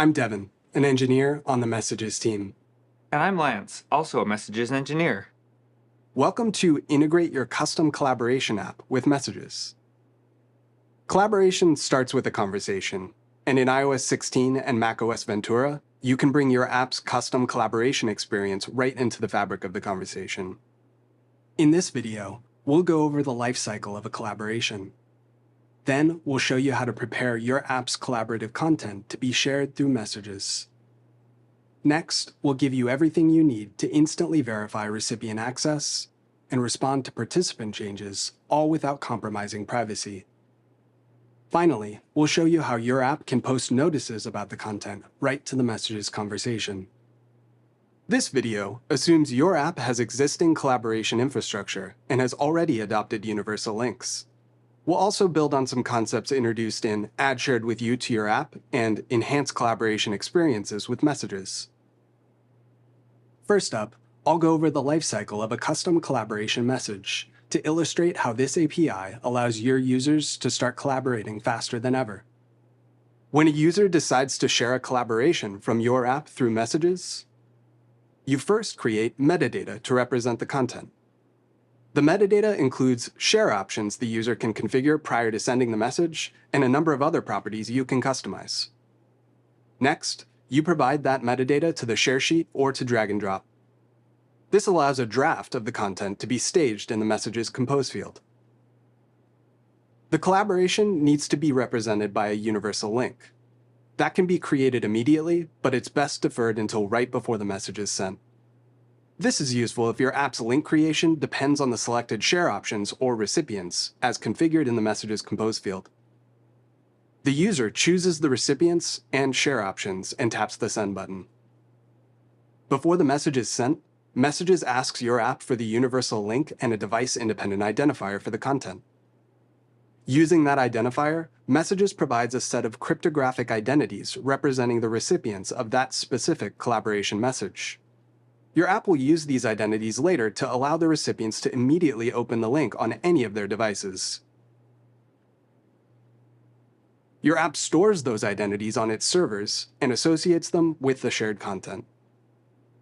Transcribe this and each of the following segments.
I'm Devin, an engineer on the Messages team. And I'm Lance, also a Messages engineer. Welcome to Integrate Your Custom Collaboration app with Messages. Collaboration starts with a conversation, and in iOS 16 and macOS Ventura, you can bring your app's custom collaboration experience right into the fabric of the conversation. In this video, we'll go over the lifecycle of a collaboration. Then we'll show you how to prepare your app's collaborative content to be shared through Messages. Next, we'll give you everything you need to instantly verify recipient access and respond to participant changes, all without compromising privacy. Finally, we'll show you how your app can post notices about the content right to the Messages conversation. This video assumes your app has existing collaboration infrastructure and has already adopted universal links. We'll also build on some concepts introduced in Add SharedWithYou to your app and enhance collaboration experiences with Messages. First up, I'll go over the lifecycle of a custom collaboration message to illustrate how this API allows your users to start collaborating faster than ever. When a user decides to share a collaboration from your app through Messages, you first create metadata to represent the content. The metadata includes share options the user can configure prior to sending the message and a number of other properties you can customize. Next, you provide that metadata to the share sheet or to drag and drop. This allows a draft of the content to be staged in the Messages Compose field. The collaboration needs to be represented by a universal link. That can be created immediately, but it's best deferred until right before the message is sent. This is useful if your app's link creation depends on the selected share options or recipients, as configured in the Messages Compose field. The user chooses the recipients and share options and taps the Send button. Before the message is sent, Messages asks your app for the universal link and a device-independent identifier for the content. Using that identifier, Messages provides a set of cryptographic identities representing the recipients of that specific collaboration message. Your app will use these identities later to allow the recipients to immediately open the link on any of their devices. Your app stores those identities on its servers and associates them with the shared content.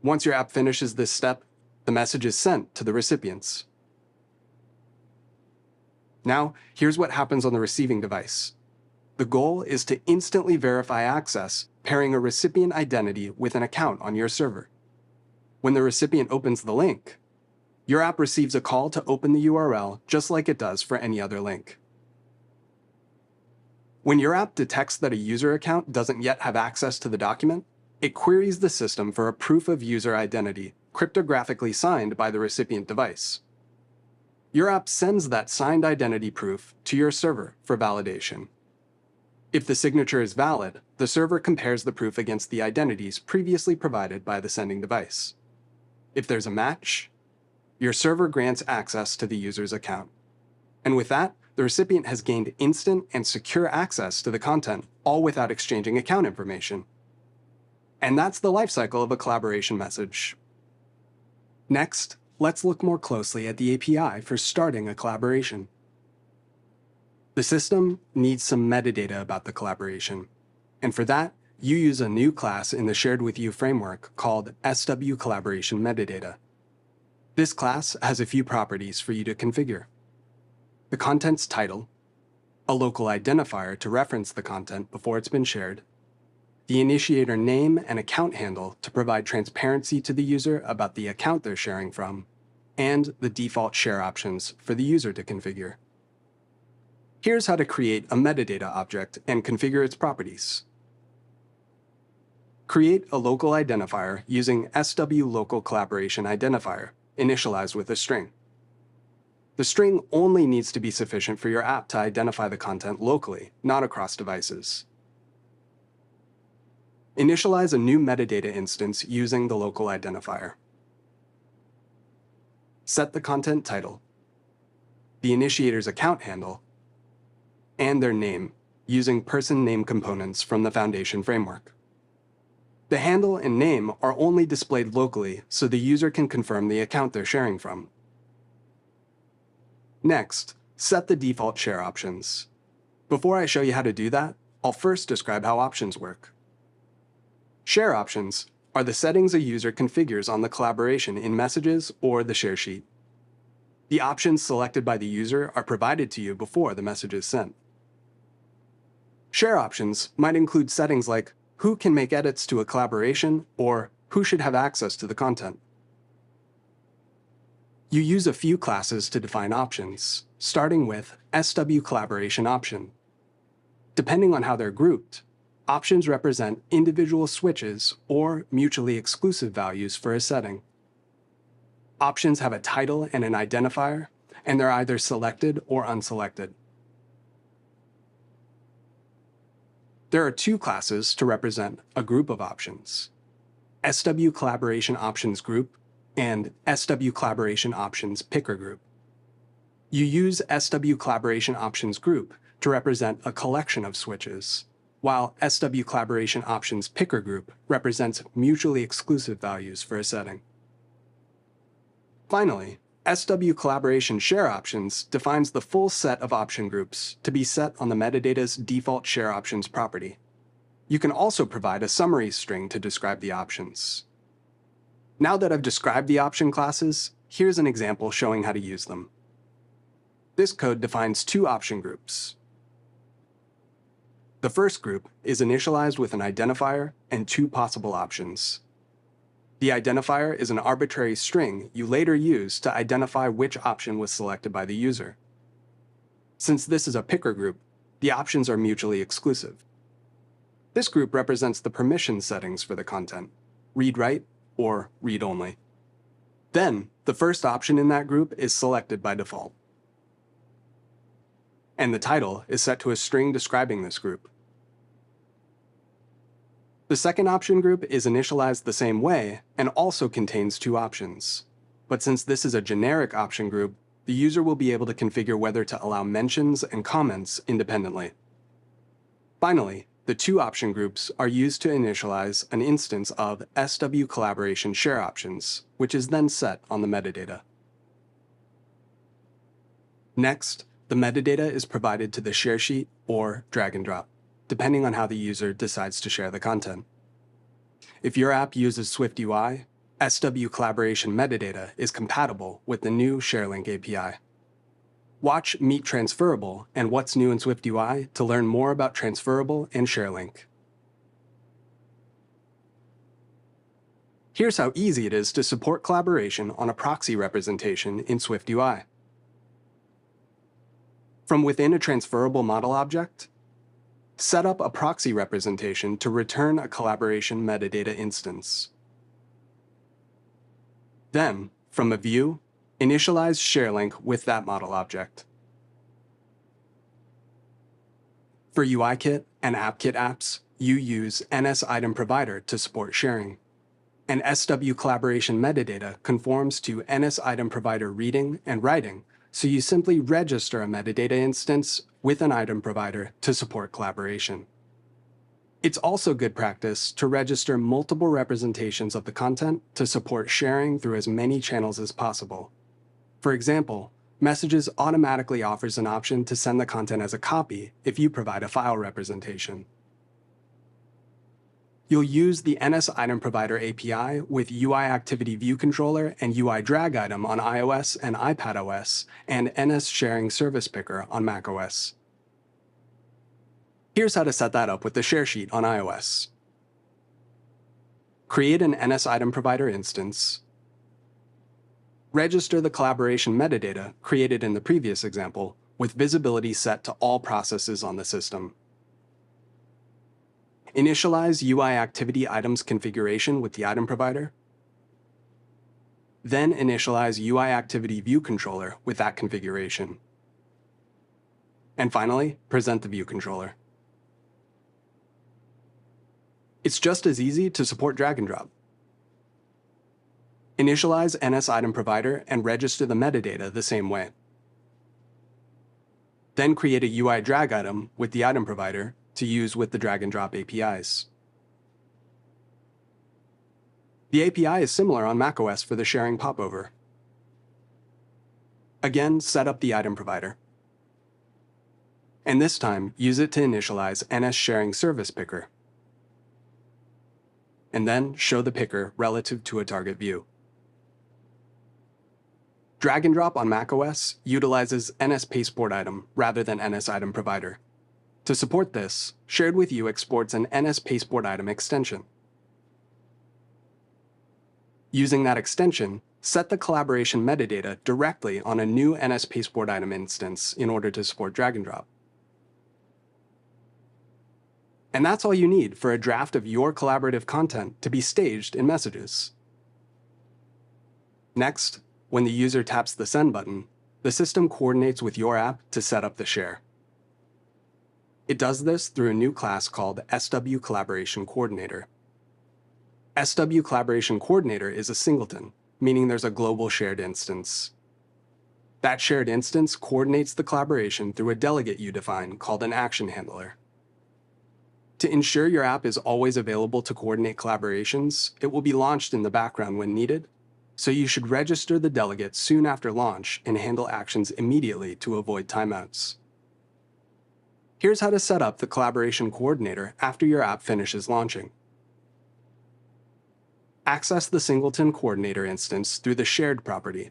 Once your app finishes this step, the message is sent to the recipients. Now, here's what happens on the receiving device. The goal is to instantly verify access, pairing a recipient identity with an account on your server. When the recipient opens the link, your app receives a call to open the URL just like it does for any other link. When your app detects that a user account doesn't yet have access to the document, it queries the system for a proof of user identity, cryptographically signed by the recipient device. Your app sends that signed identity proof to your server for validation. If the signature is valid, the server compares the proof against the identities previously provided by the sending device. If there's a match, your server grants access to the user's account. And with that, the recipient has gained instant and secure access to the content, all without exchanging account information. And that's the lifecycle of a collaboration message. Next, let's look more closely at the API for starting a collaboration. The system needs some metadata about the collaboration, and for that, you use a new class in the SharedWithYou framework called SW Collaboration Metadata. This class has a few properties for you to configure: the content's title, a local identifier to reference the content before it's been shared, the initiator name and account handle to provide transparency to the user about the account they're sharing from, and the default share options for the user to configure. Here's how to create a metadata object and configure its properties. Create a local identifier using SW Local Collaboration Identifier, initialized with a string. The string only needs to be sufficient for your app to identify the content locally, not across devices. Initialize a new metadata instance using the local identifier. Set the content title, the initiator's account handle, and their name using person name components from the Foundation framework. The handle and name are only displayed locally so the user can confirm the account they're sharing from. Next, set the default share options. Before I show you how to do that, I'll first describe how options work. Share options are the settings a user configures on the collaboration in Messages or the share sheet. The options selected by the user are provided to you before the message is sent. Share options might include settings like who can make edits to a collaboration or who should have access to the content. You use a few classes to define options, starting with SW Collaboration Option. Depending on how they're grouped, options represent individual switches or mutually exclusive values for a setting. Options have a title and an identifier, and they're either selected or unselected. There are two classes to represent a group of options: SW Collaboration Options Group and SW Collaboration Options Picker Group. You use SW Collaboration Options Group to represent a collection of switches, while SW Collaboration Options Picker Group represents mutually exclusive values for a setting. Finally, SW Collaboration Share Options defines the full set of option groups to be set on the metadata's default share options property. You can also provide a summary string to describe the options. Now that I've described the option classes, here's an example showing how to use them. This code defines two option groups. The first group is initialized with an identifier and two possible options. The identifier is an arbitrary string you later use to identify which option was selected by the user. Since this is a picker group, the options are mutually exclusive. This group represents the permission settings for the content: read-write or read-only. Then, the first option in that group is selected by default. And the title is set to a string describing this group. The second option group is initialized the same way and also contains two options. But since this is a generic option group, the user will be able to configure whether to allow mentions and comments independently. Finally, the two option groups are used to initialize an instance of SW Collaboration Share Options, which is then set on the metadata. Next, the metadata is provided to the share sheet or drag and drop, depending on how the user decides to share the content. If your app uses SwiftUI, SW Collaboration metadata is compatible with the new ShareLink API. Watch Meet Transferable and What's New in SwiftUI to learn more about Transferable and ShareLink. Here's how easy it is to support collaboration on a proxy representation in SwiftUI. From within a transferable model object, set up a proxy representation to return a collaboration metadata instance. Then, from a view, initialize ShareLink with that model object. For UIKit and AppKit apps, you use NS Item Provider to support sharing. And SW Collaboration metadata conforms to NS Item Provider reading and writing, so you simply register a metadata instance with an item provider to support collaboration. It's also good practice to register multiple representations of the content to support sharing through as many channels as possible. For example, Messages automatically offers an option to send the content as a copy if you provide a file representation. You'll use the NS Item Provider API with UI Activity View Controller and UI Drag Item on iOS and iPadOS, and NS Sharing Service Picker on macOS. Here's how to set that up with the share sheet on iOS. Create an NS Item Provider instance. Register the collaboration metadata created in the previous example with visibility set to all processes on the system. Initialize UI Activity Items configuration with the item provider. Then initialize UI Activity View Controller with that configuration. And finally, present the view controller. It's just as easy to support drag and drop. Initialize NS Item Provider and register the metadata the same way. Then create a UI drag item with the item provider to use with the drag and drop APIs. The API is similar on macOS for the sharing popover. Again, set up the item provider. And this time, use it to initialize NS Sharing Service Picker. and then show the picker relative to a target view. Drag and drop on macOS utilizes NS-PasteboardItem rather than NS-Item Provider. To support this, SharedWithYou exports an NS-PasteboardItem extension. Using that extension, set the collaboration metadata directly on a new NS-PasteboardItem instance in order to support drag and drop. And that's all you need for a draft of your collaborative content to be staged in Messages. Next, when the user taps the Send button, the system coordinates with your app to set up the share. It does this through a new class called SW Collaboration Coordinator. SW Collaboration Coordinator is a singleton, meaning there's a global shared instance. That shared instance coordinates the collaboration through a delegate you define called an action handler. To ensure your app is always available to coordinate collaborations, it will be launched in the background when needed, so you should register the delegate soon after launch and handle actions immediately to avoid timeouts. Here's how to set up the collaboration coordinator after your app finishes launching. Access the singleton coordinator instance through the shared property.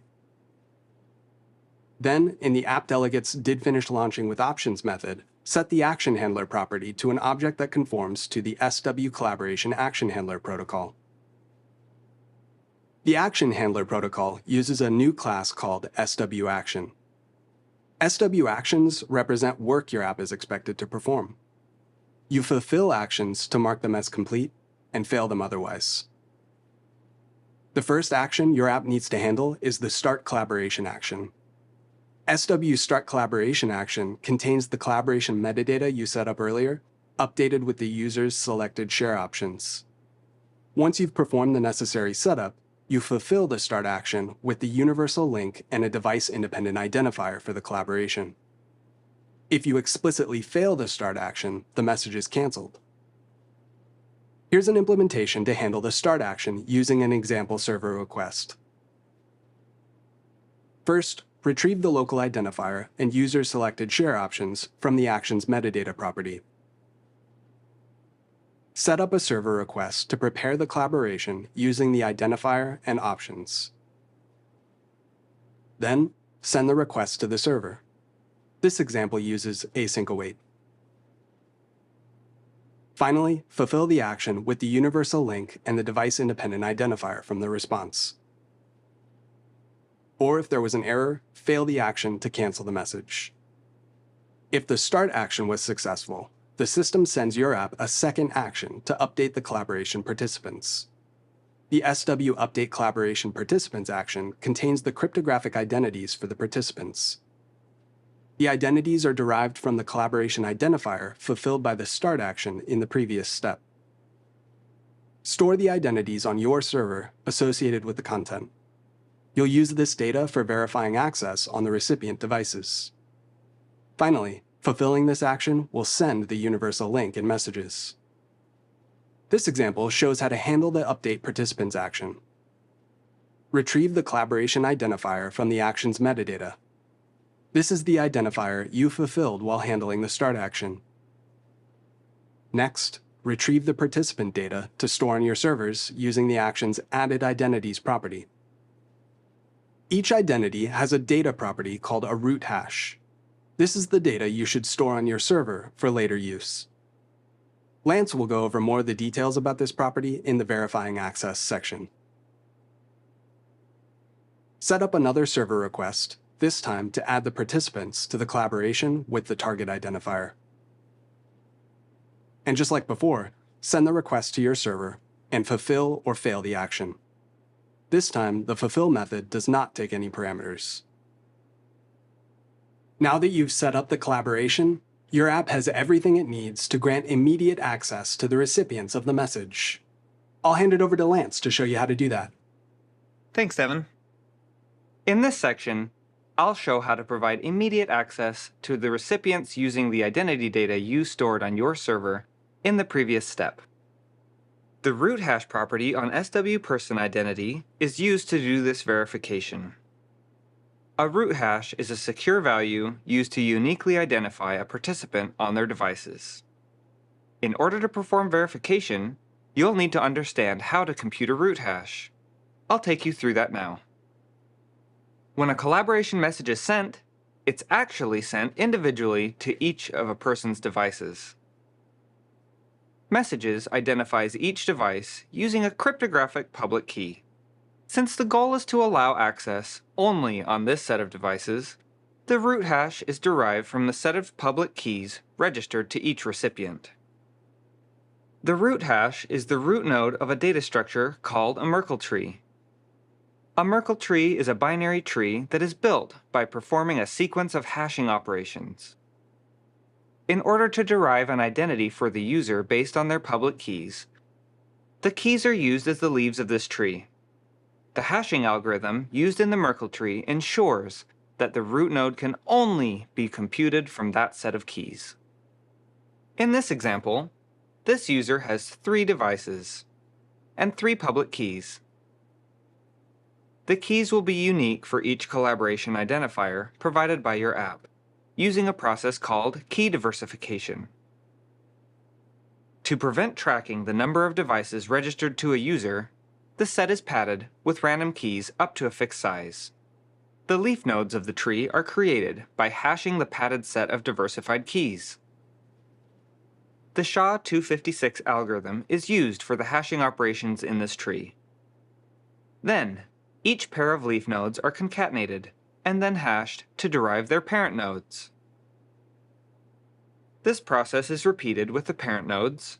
Then, in the app-delegate's didFinishLaunchingWithOptions method, set the action handler property to an object that conforms to the SW Collaboration Action Handler protocol. The Action Handler protocol uses a new class called SW Action. SW Actions represent work your app is expected to perform. You fulfill actions to mark them as complete and fail them otherwise. The first action your app needs to handle is the Start Collaboration action. SW Start Collaboration action contains the collaboration metadata you set up earlier, updated with the user's selected share options. Once you've performed the necessary setup, you fulfill the Start action with the universal link and a device-independent identifier for the collaboration. If you explicitly fail the Start action, the message is canceled. Here's an implementation to handle the Start action using an example server request. First, retrieve the local identifier and user-selected share options from the action's metadata property. Set up a server request to prepare the collaboration using the identifier and options. Then, send the request to the server. This example uses async await. Finally, fulfill the action with the universal link and the device-independent identifier from the response. Or if there was an error, fail the action to cancel the message. If the Start action was successful, the system sends your app a second action to update the collaboration participants. The SW Update Collaboration Participants action contains the cryptographic identities for the participants. The identities are derived from the collaboration identifier fulfilled by the Start action in the previous step. Store the identities on your server associated with the content. You'll use this data for verifying access on the recipient devices. Finally, fulfilling this action will send the universal link in Messages. This example shows how to handle the Update Participants action. Retrieve the collaboration identifier from the action's metadata. This is the identifier you fulfilled while handling the Start action. Next, retrieve the participant data to store on your servers using the action's Added Identities property. Each identity has a data property called a root hash. This is the data you should store on your server for later use. Lance will go over more of the details about this property in the Verifying Access section. Set up another server request, this time to add the participants to the collaboration with the target identifier. And just like before, send the request to your server and fulfill or fail the action. This time, the fulfill method does not take any parameters. Now that you've set up the collaboration, your app has everything it needs to grant immediate access to the recipients of the message. I'll hand it over to Lance to show you how to do that. Thanks, Evan. In this section, I'll show how to provide immediate access to the recipients using the identity data you stored on your server in the previous step. The root hash property on SW person identity is used to do this verification. A root hash is a secure value used to uniquely identify a participant on their devices. In order to perform verification, you'll need to understand how to compute a root hash. I'll take you through that now. When a collaboration message is sent, it's actually sent individually to each of a person's devices. Messages identifies each device using a cryptographic public key. Since the goal is to allow access only on this set of devices, the root hash is derived from the set of public keys registered to each recipient. The root hash is the root node of a data structure called a Merkle tree. A Merkle tree is a binary tree that is built by performing a sequence of hashing operations. In order to derive an identity for the user based on their public keys, the keys are used as the leaves of this tree. The hashing algorithm used in the Merkle tree ensures that the root node can only be computed from that set of keys. In this example, this user has 3 devices and 3 public keys. The keys will be unique for each collaboration identifier provided by your app, using a process called key diversification. To prevent tracking the number of devices registered to a user, the set is padded with random keys up to a fixed size. The leaf nodes of the tree are created by hashing the padded set of diversified keys. The SHA-256 algorithm is used for the hashing operations in this tree. Then, each pair of leaf nodes are concatenated and then hashed to derive their parent nodes. This process is repeated with the parent nodes,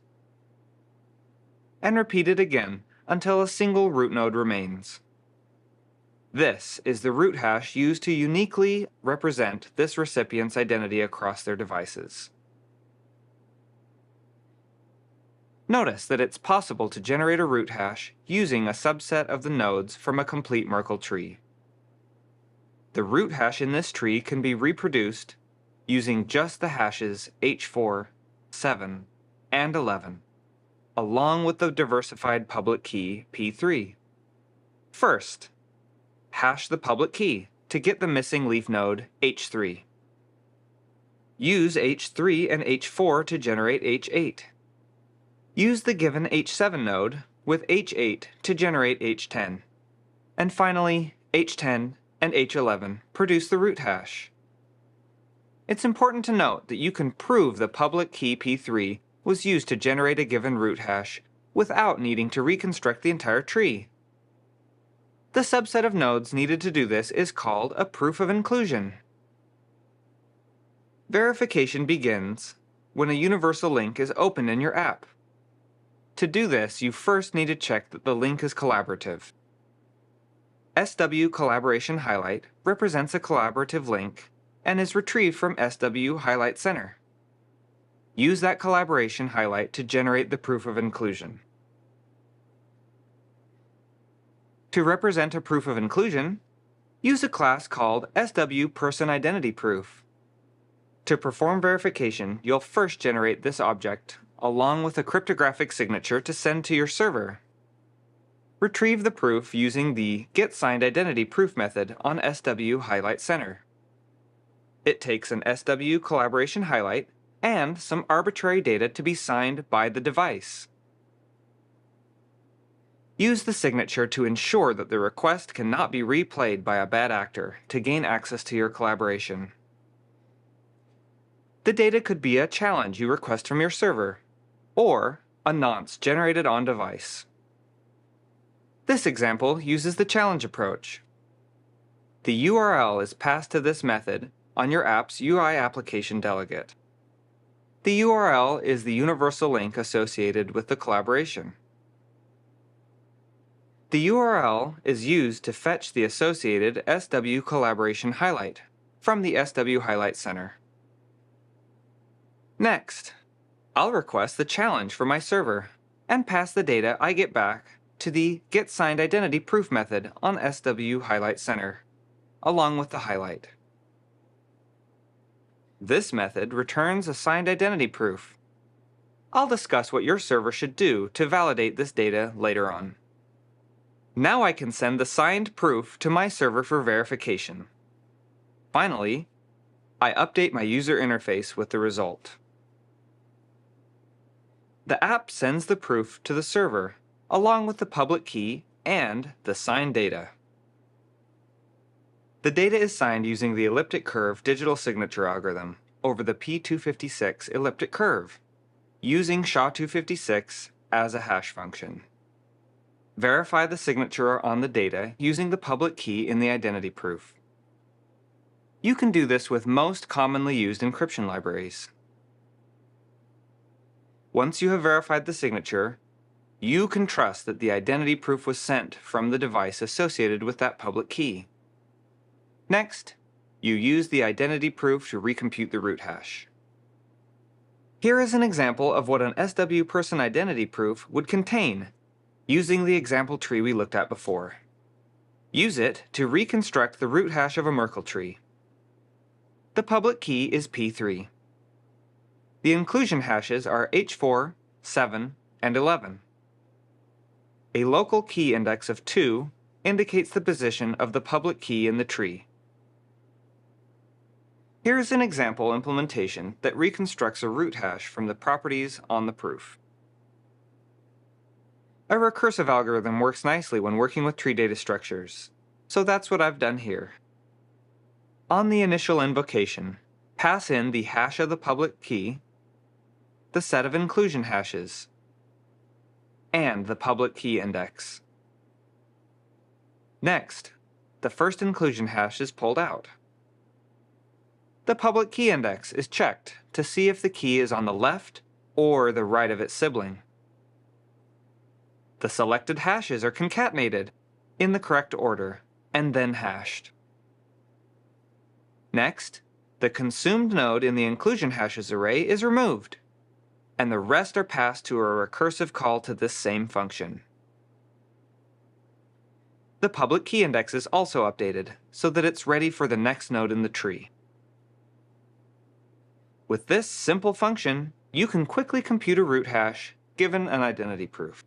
and repeated again until a single root node remains. This is the root hash used to uniquely represent this recipient's identity across their devices. Notice that it's possible to generate a root hash using a subset of the nodes from a complete Merkle tree. The root hash in this tree can be reproduced using just the hashes H4, 7, and 11, along with the diversified public key P3. First, hash the public key to get the missing leaf node H3. Use H3 and H4 to generate H8. Use the given H7 node with H8 to generate H10. And finally, H10 and H11 produce the root hash. It's important to note that you can prove the public key P3 was used to generate a given root hash without needing to reconstruct the entire tree. The subset of nodes needed to do this is called a proof of inclusion. Verification begins when a universal link is opened in your app. To do this, you first need to check that the link is collaborative. SW Collaboration Highlight represents a collaborative link and is retrieved from SW Highlight Center. Use that collaboration highlight to generate the proof of inclusion. To represent a proof of inclusion, use a class called SW Person Identity Proof. To perform verification, you'll first generate this object along with a cryptographic signature to send to your server. Retrieve the proof using the getSignedIdentityProof method on SW Highlight Center. It takes an SW collaboration highlight and some arbitrary data to be signed by the device. Use the signature to ensure that the request cannot be replayed by a bad actor to gain access to your collaboration. The data could be a challenge you request from your server, or a nonce generated on device. This example uses the challenge approach. The URL is passed to this method on your app's UI application delegate. The URL is the universal link associated with the collaboration. The URL is used to fetch the associated SW collaboration highlight from the SW Highlight Center. Next, I'll request the challenge for my server and pass the data I get back to the getSignedIdentityProof method on SW Highlight Center, along with the highlight. This method returns a signed identity proof. I'll discuss what your server should do to validate this data later on. Now I can send the signed proof to my server for verification. Finally, I update my user interface with the result. The app sends the proof to the server, along with the public key and the signed data. The data is signed using the elliptic curve digital signature algorithm over the P256 elliptic curve, using SHA-256 as a hash function. Verify the signature on the data using the public key in the identity proof. You can do this with most commonly used encryption libraries. Once you have verified the signature, you can trust that the identity proof was sent from the device associated with that public key. Next, you use the identity proof to recompute the root hash. Here is an example of what an SW person identity proof would contain, using the example tree we looked at before. Use it to reconstruct the root hash of a Merkle tree. The public key is P3. The inclusion hashes are H4, 7, and 11. A local key index of 2 indicates the position of the public key in the tree. Here is an example implementation that reconstructs a root hash from the properties on the proof. A recursive algorithm works nicely when working with tree data structures, so that's what I've done here. On the initial invocation, pass in the hash of the public key, the set of inclusion hashes, and the public key index. Next, the first inclusion hash is pulled out. The public key index is checked to see if the key is on the left or the right of its sibling. The selected hashes are concatenated in the correct order and then hashed. Next, the consumed node in the inclusion hashes array is removed, and the rest are passed to a recursive call to this same function. The public key index is also updated so that it's ready for the next node in the tree. With this simple function, you can quickly compute a root hash given an identity proof.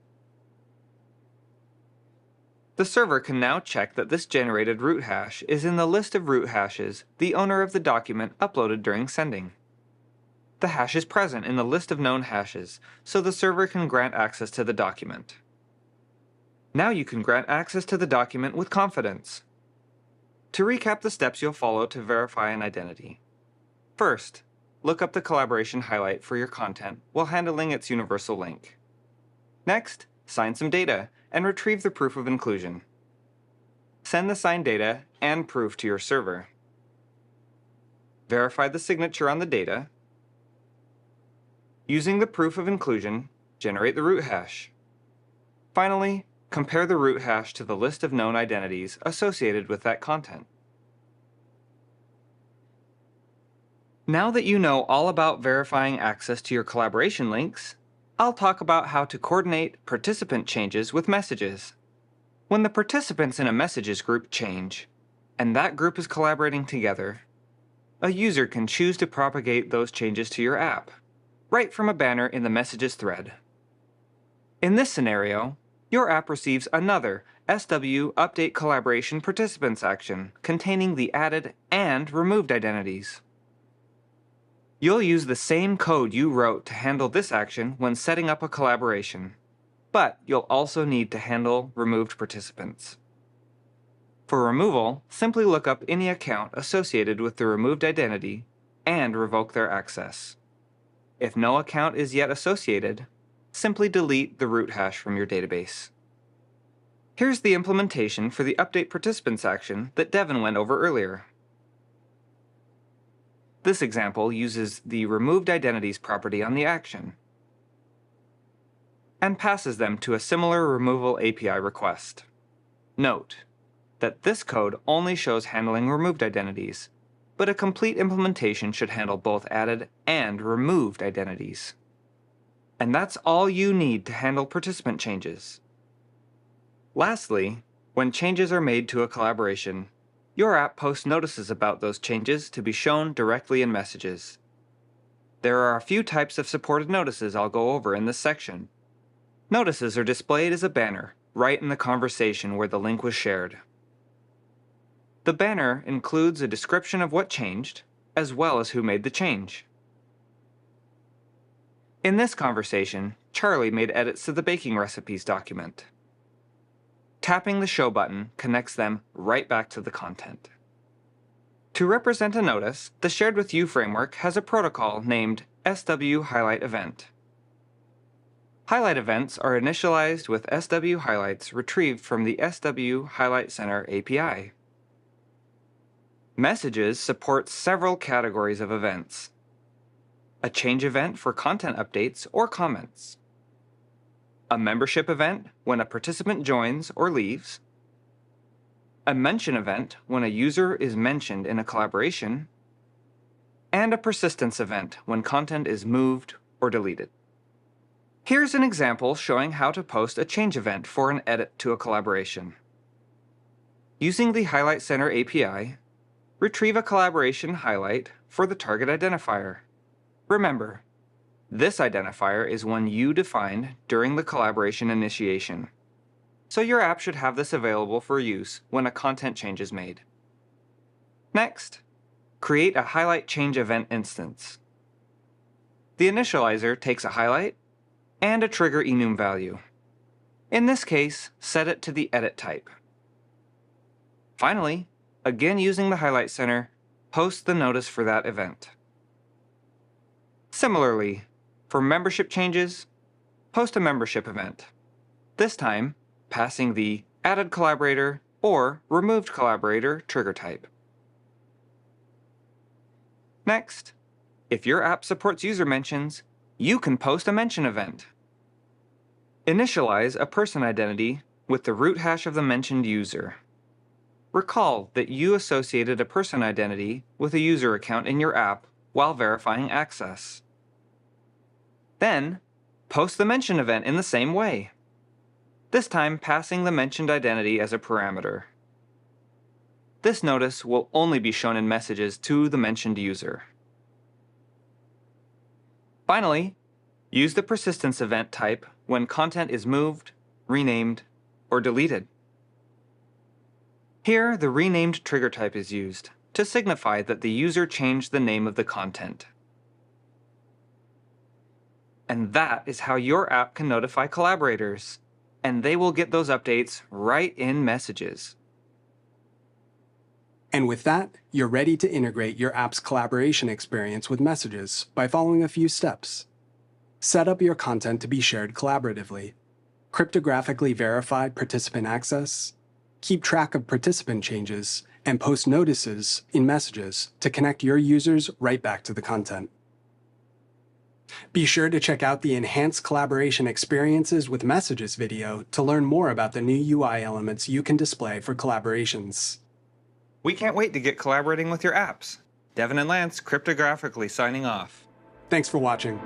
The server can now check that this generated root hash is in the list of root hashes the owner of the document uploaded during sending. The hash is present in the list of known hashes, so the server can grant access to the document. Now you can grant access to the document with confidence. To recap the steps you'll follow to verify an identity. First, look up the collaboration highlight for your content while handling its universal link. Next, sign some data and retrieve the proof of inclusion. Send the signed data and proof to your server. Verify the signature on the data. Using the proof of inclusion, generate the root hash. Finally, compare the root hash to the list of known identities associated with that content. Now that you know all about verifying access to your collaboration links, I'll talk about how to coordinate participant changes with messages. When the participants in a messages group change, and that group is collaborating together, a user can choose to propagate those changes to your app, right from a banner in the messages thread. In this scenario, your app receives another SW Update Collaboration Participants action containing the added and removed identities. You'll use the same code you wrote to handle this action when setting up a collaboration, but you'll also need to handle removed participants. For removal, simply look up any account associated with the removed identity and revoke their access. If no account is yet associated, simply delete the root hash from your database. Here's the implementation for the Update Participants action that Devin went over earlier. This example uses the removed identities property on the action and passes them to a similar removal API request. Note that this code only shows handling removed identities, but a complete implementation should handle both added and removed identities. And that's all you need to handle participant changes. Lastly, when changes are made to a collaboration, your app posts notices about those changes to be shown directly in messages. There are a few types of supported notices I'll go over in this section. Notices are displayed as a banner right in the conversation where the link was shared. The banner includes a description of what changed, as well as who made the change. In this conversation, Charlie made edits to the baking recipes document. Tapping the Show button connects them right back to the content. To represent a notice, the SharedWithYou framework has a protocol named SW Highlight Event. Highlight events are initialized with SW highlights retrieved from the SW Highlight Center API. Messages support several categories of events. A change event for content updates or comments. A membership event when a participant joins or leaves. A mention event when a user is mentioned in a collaboration. And a persistence event when content is moved or deleted. Here's an example showing how to post a change event for an edit to a collaboration. Using the Highlight Center API, retrieve a collaboration highlight for the target identifier. Remember, this identifier is one you defined during the collaboration initiation, so your app should have this available for use when a content change is made. Next, create a highlight change event instance. The initializer takes a highlight and a trigger enum value. In this case, set it to the edit type. Finally, again using the Highlight Center, post the notice for that event. Similarly, for membership changes, post a membership event. This time, passing the added collaborator or removed collaborator trigger type. Next, if your app supports user mentions, you can post a mention event. Initialize a person identity with the root hash of the mentioned user. Recall that you associated a person identity with a user account in your app while verifying access. Then, post the mention event in the same way, this time passing the mentioned identity as a parameter. This notice will only be shown in messages to the mentioned user. Finally, use the persistence event type when content is moved, renamed, or deleted. Here, the renamed trigger type is used to signify that the user changed the name of the content. And that is how your app can notify collaborators, and they will get those updates right in messages. And with that, you're ready to integrate your app's collaboration experience with messages by following a few steps. Set up your content to be shared collaboratively. Cryptographically verify participant access. Keep track of participant changes, and post notices in messages to connect your users right back to the content. Be sure to check out the Enhanced Collaboration Experiences with Messages video to learn more about the new UI elements you can display for collaborations. We can't wait to get collaborating with your apps. Devin and Lance cryptographically signing off. Thanks for watching.